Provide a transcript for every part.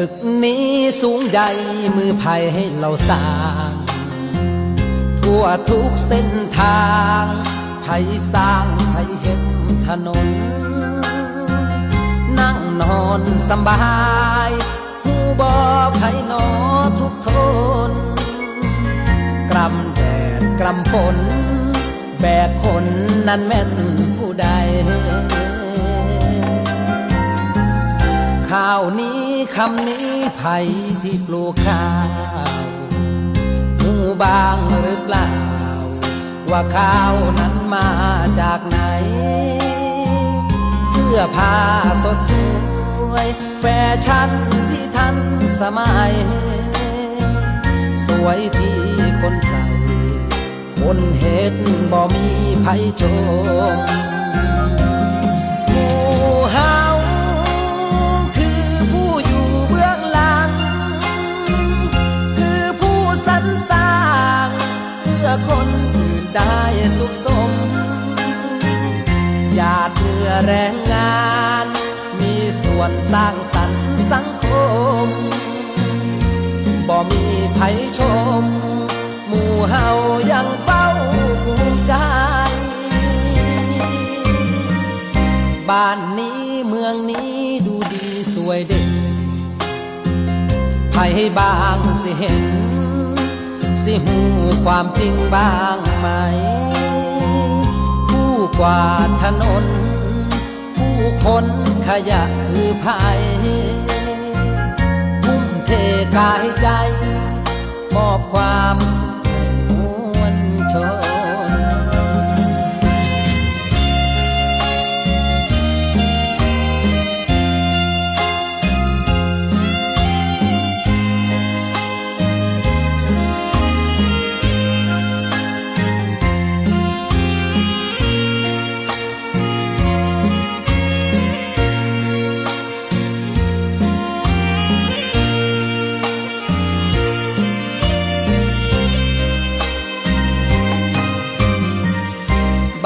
ตึกนี้สูงใหญ่มือไผ่ให้เราสร้างทั่วทุกเส้นทางไผ่สร้างไผ่เห็นถนนนั่งนอนสบายหูบอไผ่นอทุกทนกรำแดดกรำฝนแบกคนนั้นแม่นผู้ใดข้าวนี้คำนี้ไผ่ที่ปลูกข้าวหูบางหรือเปล่าว่าข้าวนั้นมาจากไหนเสื้อผ้าสดสวยแฟชั่นที่ทันสมัยสวยที่คนใส่คนเห็นบ่มีไผชมหมู่เฮาคือผู้อยู่เบื้องหลังคือผู้สรรสร้างเพื่อคนอื่นได้สุขสมหยาดเหงื่อแรงงานมีส่วนสร้างสรรค์สังคมบ่มีไผชมหมู่เฮายังเฝ้าภูมิใจบ้านนี้เมืองนี้ดูดีสวยเด่นไผบางสิเห็นสิหูความจริงบ้างไหมผู้กวาดถนนผู้คนขยะคือไผทุ่มเทกายใจมอบความสุขให้มวลชน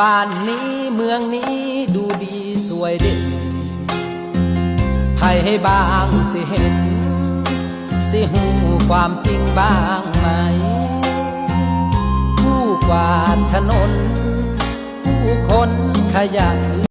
บ้านนี้เมืองนี้ดูดีสวยเด่นไผให้บางสิเห็นสิหูความจริงบ้างไหมผู้กวาดถนนผู้คนขยะ